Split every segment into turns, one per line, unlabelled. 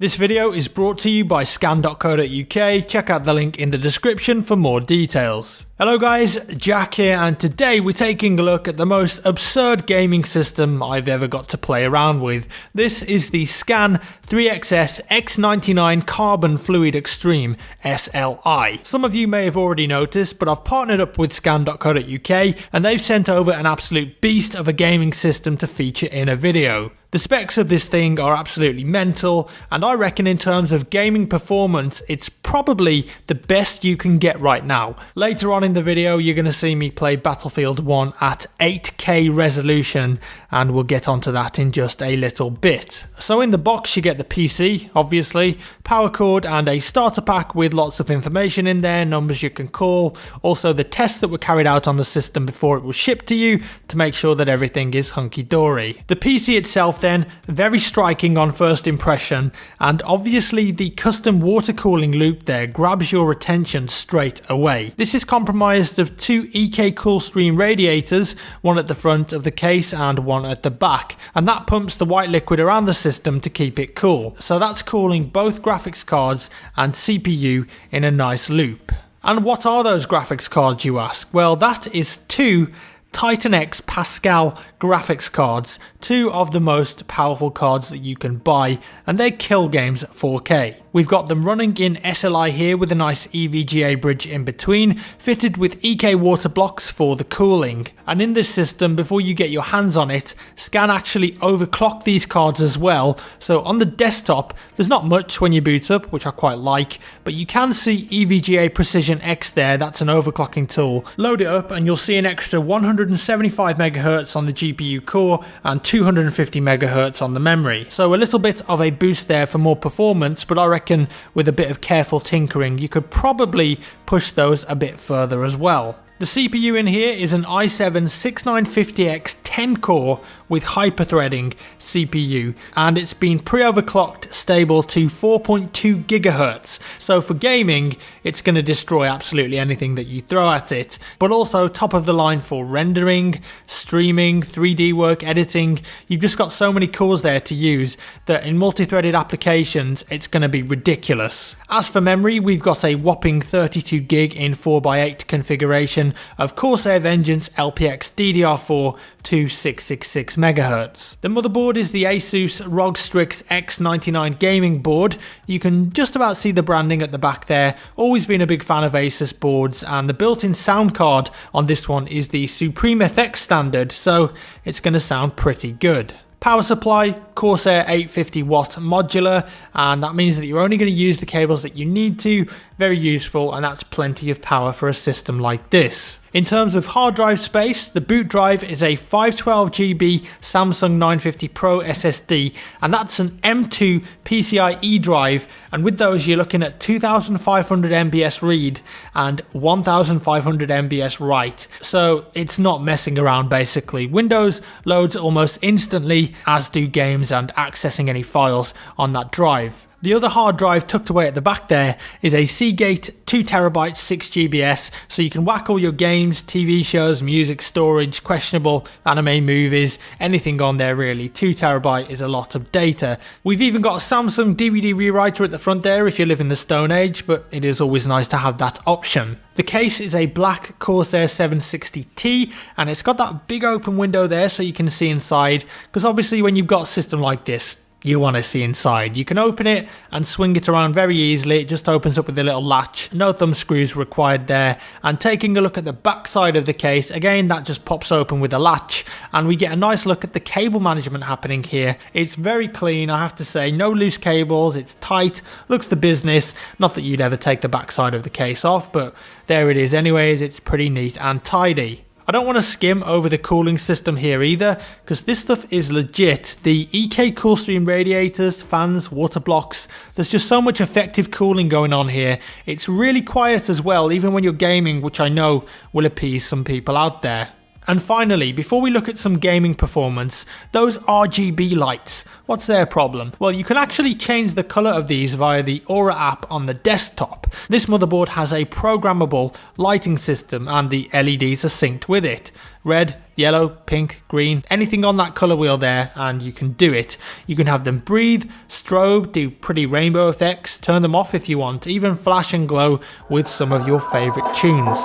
This video is brought to you by scan.co.uk. Check out the link in the description for more details. Hello guys, Jack here, and today we're taking a look at the most absurd gaming system I've ever got to play around with. This is the Scan 3XS X99 Carbon Fluid Extreme SLI. Some of you may have already noticed, but I've partnered up with scan.co.uk and they've sent over an absolute beast of a gaming system to feature in a video. The specs of this thing are absolutely mental, and I reckon in terms of gaming performance, it's probably the best you can get right now. Later on in the video, you're going to see me play Battlefield 1 at 8K resolution, and we'll get onto that in just a little bit. So in the box you get the PC, obviously, power cord and a starter pack with lots of information in there, numbers you can call, also the tests that were carried out on the system before it was shipped to you to make sure that everything is hunky-dory. The PC itself then, very striking on first impression, and obviously the custom water cooling loop there grabs your attention straight away. This is comprised of two EK Coolstream radiators, one at the front of the case and one at the back, and that pumps the white liquid around the system to keep it cool. So that's cooling both graphics cards and CPU in a nice loop. And what are those graphics cards, you ask? Well, that is two Titan X Pascal graphics cards, two of the most powerful cards that you can buy, and they kill games at 4K. We've got them running in SLI here with a nice EVGA bridge in between, fitted with EK water blocks for the cooling. And in this system, before you get your hands on it, Scan actually overclock these cards as well, so on the desktop there's not much when you boot up, which I quite like, but you can see EVGA Precision X there, that's an overclocking tool. Load it up and you'll see an extra 175 MHz on the GPU core and 250 MHz on the memory. So a little bit of a boost there for more performance, but I reckon with a bit of careful tinkering you could probably push those a bit further as well. The CPU in here is an i7-6950X 10-core with hyperthreading CPU, and it's been pre-overclocked stable to 4.2 GHz. So for gaming, it's going to destroy absolutely anything that you throw at it, but also top of the line for rendering, streaming, 3D work, editing. You've just got so many cores there to use that in multi-threaded applications, it's going to be ridiculous. As for memory, we've got a whopping 32 gig in 4x8 configuration of Corsair Vengeance LPX DDR4 to 666 MHz. The motherboard is the Asus ROG Strix X99 gaming board. You can just about see the branding at the back there. Always been a big fan of Asus boards, and the built-in sound card on this one is the Supreme FX standard, so it's going to sound pretty good. Power supply, Corsair 850 watt modular, and that means that you're only going to use the cables that you need to. Very useful, and that's plenty of power for a system like this. In terms of hard drive space, the boot drive is a 512GB Samsung 950 Pro SSD, and that's an M2 PCIe drive, and with those you're looking at 2500 MBS read and 1500 MBS write, so it's not messing around basically. Windows loads almost instantly, as do games and accessing any files on that drive. The other hard drive tucked away at the back there is a Seagate 2TB 6GBS, so you can whack all your games, TV shows, music, storage, questionable anime movies, anything on there really. 2TB is a lot of data. We've even got a Samsung DVD rewriter at the front there if you live in the Stone Age, but it is always nice to have that option. The case is a black Corsair 760T, and it's got that big open window there so you can see inside, because obviously when you've got a system like this, you want to see inside. You can open it and swing it around very easily. It just opens up with a little latch. No thumb screws required there. And taking a look at the back side of the case, again that just pops open with a latch, and we get a nice look at the cable management happening here. It's very clean, I have to say. No loose cables, it's tight, looks the business. Not that you'd ever take the back side of the case off, but there it is anyways. It's pretty neat and tidy. I don't want to skim over the cooling system here either, because this stuff is legit. The EK Coolstream radiators, fans, water blocks, there's just so much effective cooling going on here. It's really quiet as well, even when you're gaming, which I know will appease some people out there. And finally, before we look at some gaming performance, those RGB lights, what's their problem? Well, you can actually change the color of these via the Aura app on the desktop. This motherboard has a programmable lighting system and the LEDs are synced with it. Red, yellow, pink, green, anything on that color wheel there, and you can do it. You can have them breathe, strobe, do pretty rainbow effects, turn them off if you want, even flash and glow with some of your favorite tunes.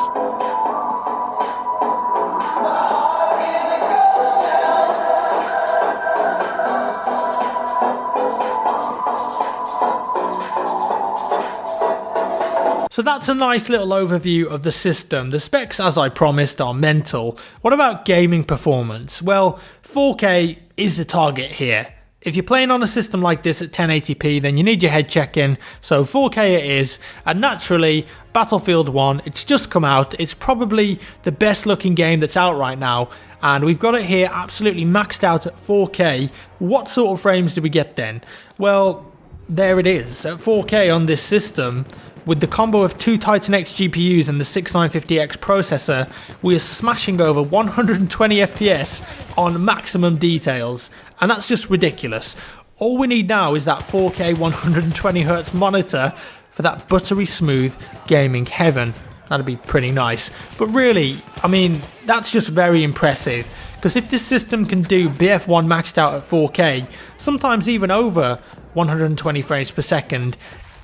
So that's a nice little overview of the system. The specs, as I promised, are mental. What about gaming performance? Well, 4K is the target here. If you're playing on a system like this at 1080p, then you need your head check in, so 4K it is, and naturally, Battlefield 1, it's just come out, it's probably the best looking game that's out right now, and we've got it here absolutely maxed out at 4K. What sort of frames do we get then? Well, there it is, at 4K on this system. With the combo of two Titan X GPUs and the 6950X processor, we are smashing over 120 FPS on maximum details, and that's just ridiculous. All we need now is that 4K 120Hz monitor for that buttery smooth gaming heaven. That'd be pretty nice. But really, I mean, that's just very impressive, because if this system can do BF1 maxed out at 4K, sometimes even over 120 frames per second,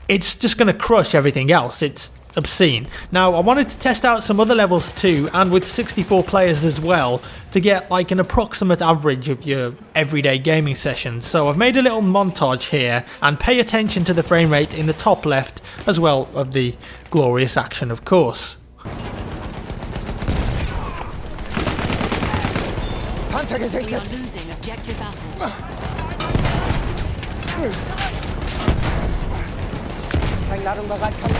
it's just going to crush everything else. It's obscene. Now, I wanted to test out some other levels too, and with 64 players as well, to get like an approximate average of your everyday gaming sessions. So I've made a little montage here, and pay attention to the frame rate in the top left, as well of the glorious action, of course.
We are losing objective Apple.
Sprengladung bereit, komm.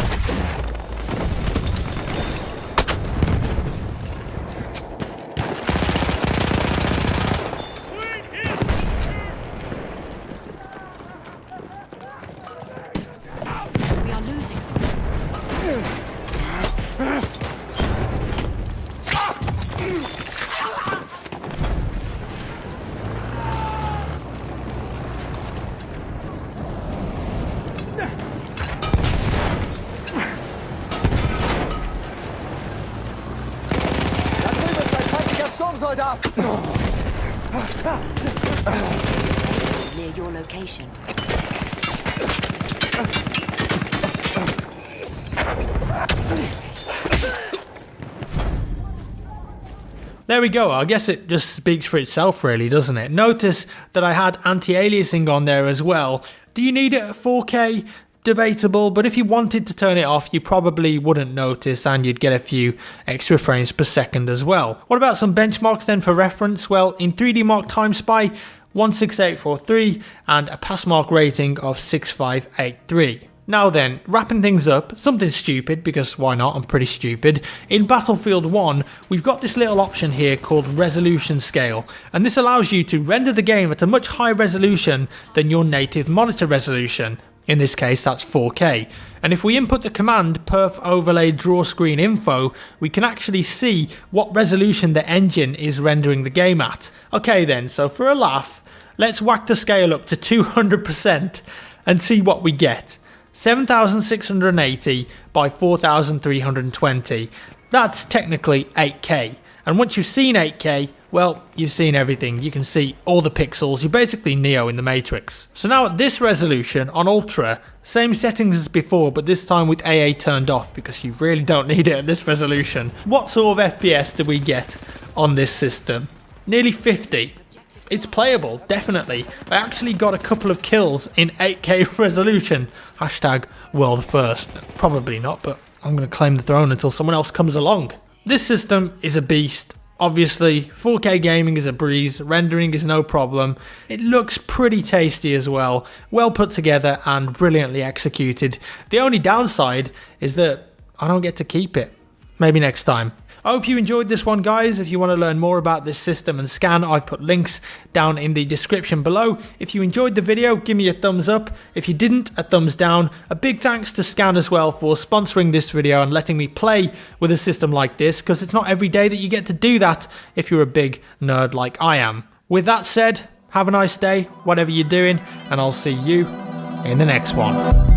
We are losing.
Sturmsoldat!
Near your location.
There we go. I guess it just speaks for itself really, doesn't it? Notice that I had anti-aliasing on there as well. Do you need it at 4K? Debatable, but if you wanted to turn it off, you probably wouldn't notice and you'd get a few extra frames per second as well. What about some benchmarks then for reference? Well, in 3D Mark Time Spy, 16843 and a pass mark rating of 6583. Now then, wrapping things up, something stupid, because why not, I'm pretty stupid. In Battlefield 1, we've got this little option here called Resolution Scale, and this allows you to render the game at a much higher resolution than your native monitor resolution. In this case, that's 4K. And if we input the command perf overlay draw screen info, we can actually see what resolution the engine is rendering the game at. Okay then, so for a laugh, let's whack the scale up to 200% and see what we get. 7680 by 4320. That's technically 8K. And once you've seen 8K, well, you've seen everything. You can see all the pixels. You're basically Neo in the Matrix. So now at this resolution on Ultra, same settings as before, but this time with AA turned off because you really don't need it at this resolution. What sort of FPS do we get on this system? Nearly 50. It's playable, definitely. I actually got a couple of kills in 8K resolution. Hashtag world first. Probably not, but I'm going to claim the throne until someone else comes along. This system is a beast. Obviously, 4K gaming is a breeze, rendering is no problem. It looks pretty tasty as well, well put together and brilliantly executed. The only downside is that I don't get to keep it. Maybe next time. I hope you enjoyed this one, guys. If you want to learn more about this system and Scan, I've put links down in the description below. If you enjoyed the video, give me a thumbs up. If you didn't, a thumbs down. A big thanks to Scan as well for sponsoring this video and letting me play with a system like this, because it's not every day that you get to do that if you're a big nerd like I am. With that said, have a nice day, whatever you're doing, and I'll see you in the next one.